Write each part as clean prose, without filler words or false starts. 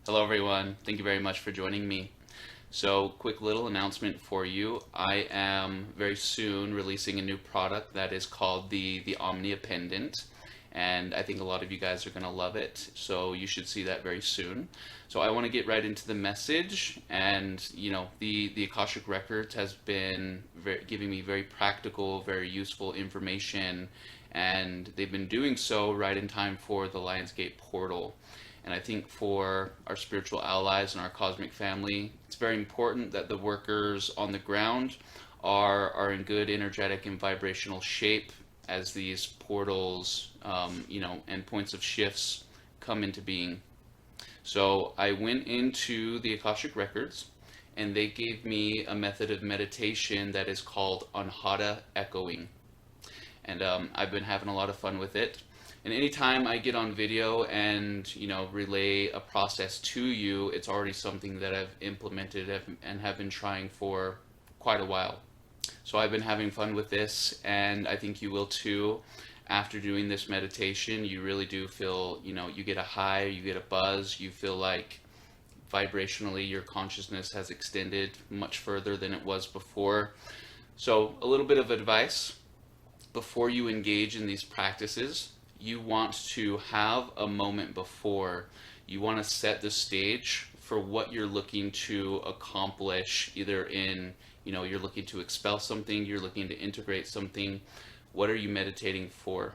Hello, everyone. Thank you very much for joining me. So, quick little announcement for you. I am very soon releasing a new product that is called the Omnia Pendant, and I think a lot of you guys are going to love it. So, you should see that very soon. So, I want to get right into the message, and the Akashic Records has been giving me very practical, very useful information, and they've been doing so right in time for the Lionsgate portal. And I think for our spiritual allies and our cosmic family, it's very important that the workers on the ground are in good energetic and vibrational shape as these portals, and points of shifts come into being. So I went into the Akashic Records and they gave me a method of meditation that is called Anahata echoing. And I've been having a lot of fun with it. And anytime I get on video and relay a process to you, it's already something that I've implemented and have been trying for quite a while. So I've been having fun with this, and I think you will too. After doing this meditation, you really do feel, you get a high, you get a buzz, you feel like vibrationally your consciousness has extended much further than it was before. So a little bit of advice: before you engage in these practices, you want to have a moment before. You want to set the stage for what you're looking to accomplish, either in, you're looking to expel something, you're looking to integrate something. What are you meditating for?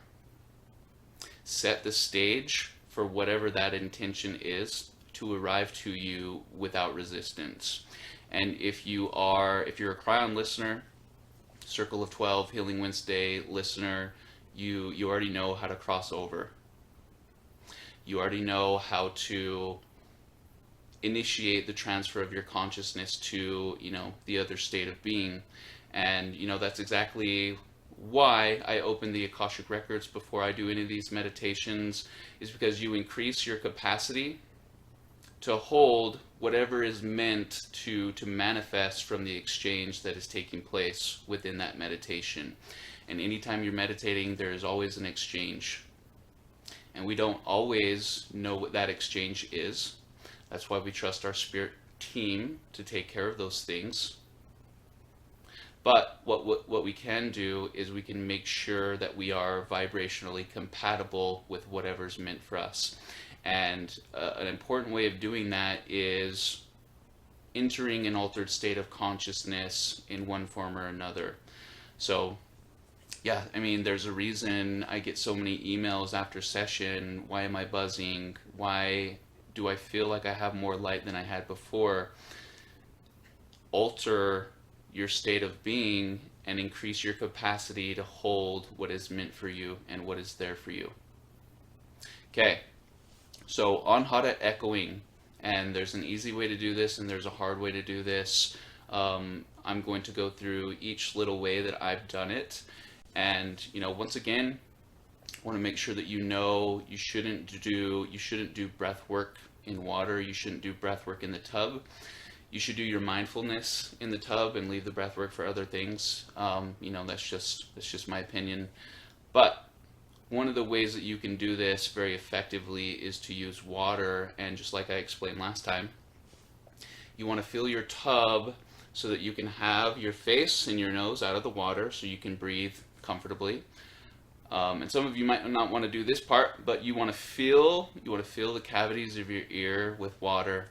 Set the stage for whatever that intention is to arrive to you without resistance. And if you're a Cryon listener, Circle of 12, Healing Wednesday listener, you already know how to cross over. You already know how to initiate the transfer of your consciousness to, the other state of being. And, that's exactly why I open the Akashic Records before I do any of these meditations, is because you increase your capacity to hold whatever is meant to manifest from the exchange that is taking place within that meditation. And anytime you're meditating, there is always an exchange. And we don't always know what that exchange is. That's why we trust our spirit team to take care of those things. But what we can do is we can make sure that we are vibrationally compatible with whatever's meant for us. And an important way of doing that is entering an altered state of consciousness in one form or another. So yeah, there's a reason I get so many emails after session. Why am I buzzing? Why do I feel like I have more light than I had before? Alter your state of being and increase your capacity to hold what is meant for you and what is there for you. Okay, so Anahata echoing, and there's an easy way to do this and there's a hard way to do this. I'm going to go through each little way that I've done it. And once again, I want to make sure that you shouldn't do breath work in water. You shouldn't do breath work in the tub. You should do your mindfulness in the tub and leave the breath work for other things. That's just my opinion. But one of the ways that you can do this very effectively is to use water. And just like I explained last time, you want to fill your tub so that you can have your face and your nose out of the water so you can breathe comfortably. And some of you might not want to do this part, but you want to fill the cavities of your ear with water.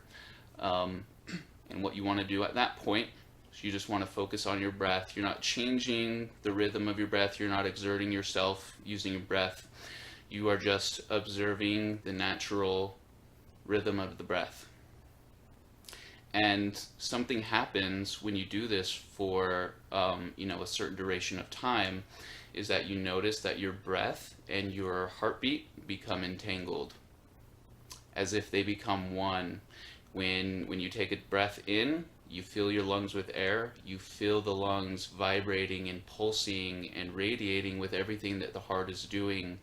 And what you want to do at that point is you just want to focus on your breath. You're not changing the rhythm of your breath. You're not exerting yourself using your breath. You are just observing the natural rhythm of the breath. And something happens when you do this for a certain duration of time, is that you notice that your breath and your heartbeat become entangled, as if they become one. When you take a breath in, you fill your lungs with air, you feel the lungs vibrating and pulsing and radiating with everything that the heart is doing.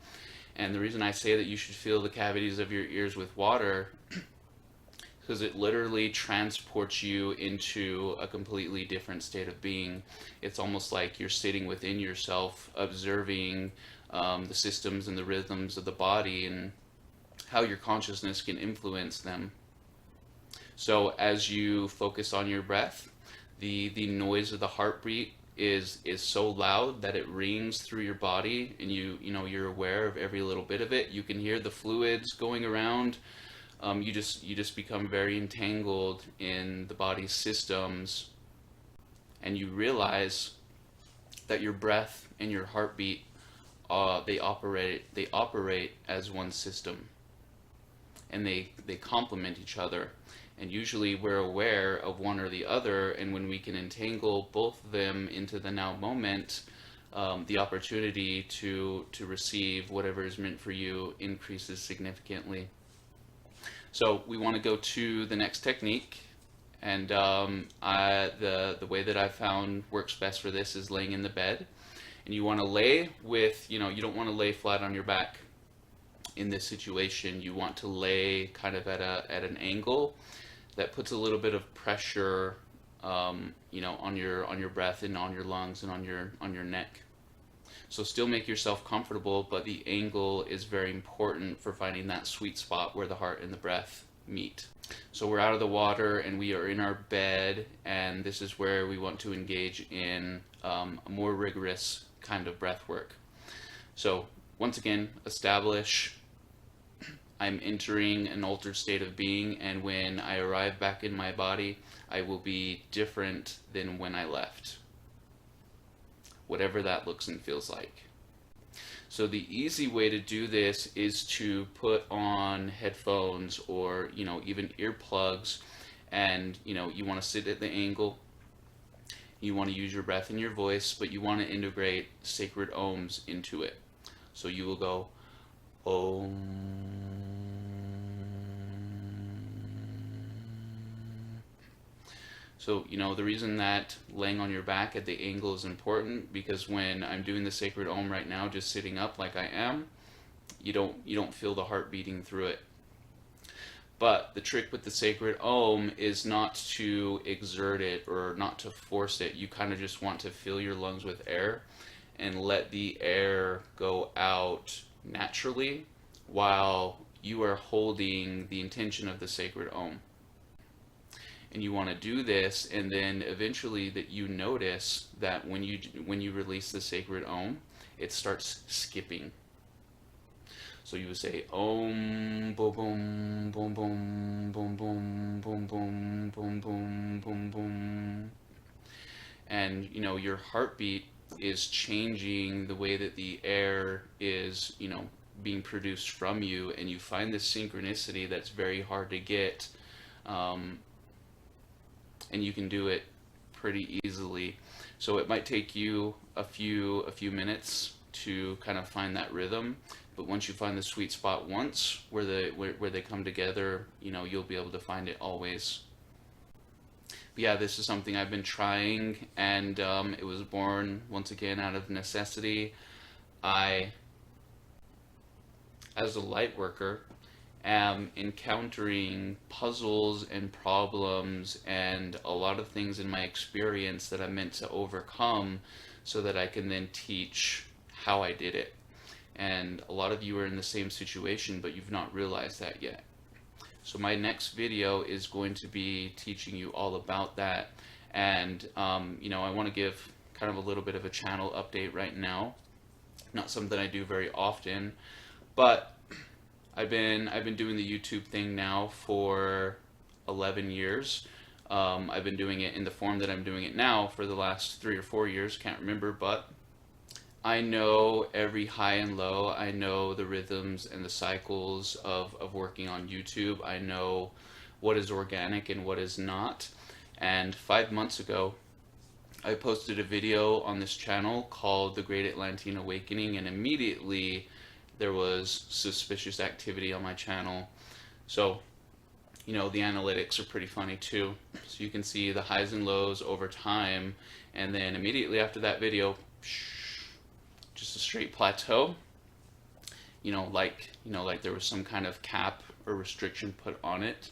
And the reason I say that you should fill the cavities of your ears with water, because it literally transports you into a completely different state of being. It's almost like you're sitting within yourself, observing the systems and the rhythms of the body and how your consciousness can influence them. So as you focus on your breath, the noise of the heartbeat is so loud that it rings through your body, and you're aware of every little bit of it. You can hear the fluids going around. You just become very entangled in the body's systems, and you realize that your breath and your heartbeat, they operate as one system, and they complement each other. And usually we're aware of one or the other, and when we can entangle both of them into the now moment, the opportunity to receive whatever is meant for you increases significantly. So we want to go to the next technique, and the way that I found works best for this is laying in the bed. And you want to lay with, you don't want to lay flat on your back in this situation. You want to lay kind of at an angle that puts a little bit of pressure, on your breath and on your lungs and on your neck. So still make yourself comfortable, but the angle is very important for finding that sweet spot where the heart and the breath meet. So we're out of the water and we are in our bed, and this is where we want to engage in a more rigorous kind of breath work. So once again, establish I'm entering an altered state of being, and when I arrive back in my body, I will be different than when I left, whatever that looks and feels like. So the easy way to do this is to put on headphones or even earplugs, and you want to sit at the angle. You want to use your breath and your voice, but you want to integrate sacred ohms into it. So you will go Om. So, the reason that laying on your back at the angle is important, because when I'm doing the sacred Om right now, just sitting up like I am, you don't feel the heart beating through it. But the trick with the sacred Om is not to exert it or not to force it. You kind of just want to fill your lungs with air and let the air go out naturally while you are holding the intention of the sacred Om. And you want to do this, and then eventually that you notice that when you release the sacred Om, it starts skipping. So you would say Om, boom, boom, boom, boom, boom, boom, boom, boom, boom, boom, boom, boom, and your heartbeat is changing the way that the air is being produced from you, and you find this synchronicity that's very hard to get. And you can do it pretty easily. So it might take you a few minutes to kind of find that rhythm, but once you find the sweet spot once where they come together, you'll be able to find it always. But yeah, this is something I've been trying, and it was born once again out of necessity. I, as a light worker, am encountering puzzles and problems and a lot of things in my experience that I'm meant to overcome so that I can then teach how I did it. And a lot of you are in the same situation, but you've not realized that yet. So my next video is going to be teaching you all about that. And I want to give kind of a little bit of a channel update right now. Not something I do very often, but I've been doing the YouTube thing now for 11 years. I've been doing it in the form that I'm doing it now for the last 3 or 4 years, can't remember, but I know every high and low. I know the rhythms and the cycles of working on YouTube. I know what is organic and what is not. And 5 months ago, I posted a video on this channel called The Great Atlantean Awakening, and immediately there was suspicious activity on my channel. So, the analytics are pretty funny too. So you can see the highs and lows over time, and then immediately after that video, just a straight plateau. Like there was some kind of cap or restriction put on it.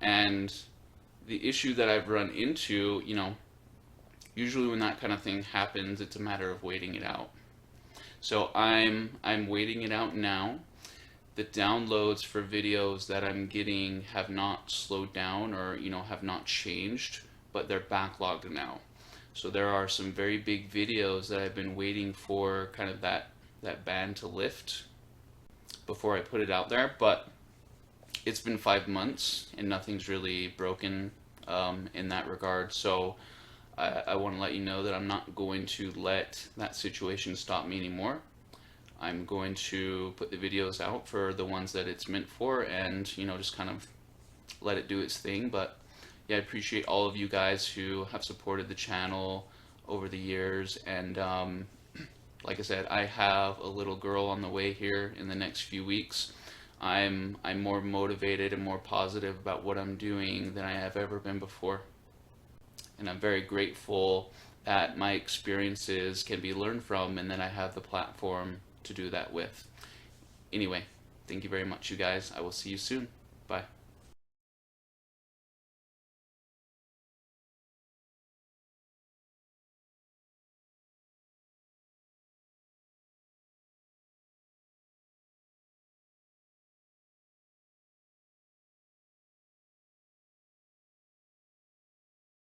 And the issue that I've run into, usually when that kind of thing happens, it's a matter of waiting it out. So I'm waiting it out now. the downloads for videos that I'm getting have not slowed down, or have not changed, but they're backlogged now. So there are some very big videos that I've been waiting for kind of that ban to lift before I put it out there, but it's been 5 months and nothing's really broken in that regard. So I want to let you know that I'm not going to let that situation stop me anymore. I'm going to put the videos out for the ones that it's meant for, and just kind of let it do its thing. But yeah, I appreciate all of you guys who have supported the channel over the years, and like I said, I have a little girl on the way here in the next few weeks. I'm more motivated and more positive about what I'm doing than I have ever been before, and I'm very grateful that my experiences can be learned from, and that I have the platform to do that with. Anyway, thank you very much, you guys. I will see you soon. Bye.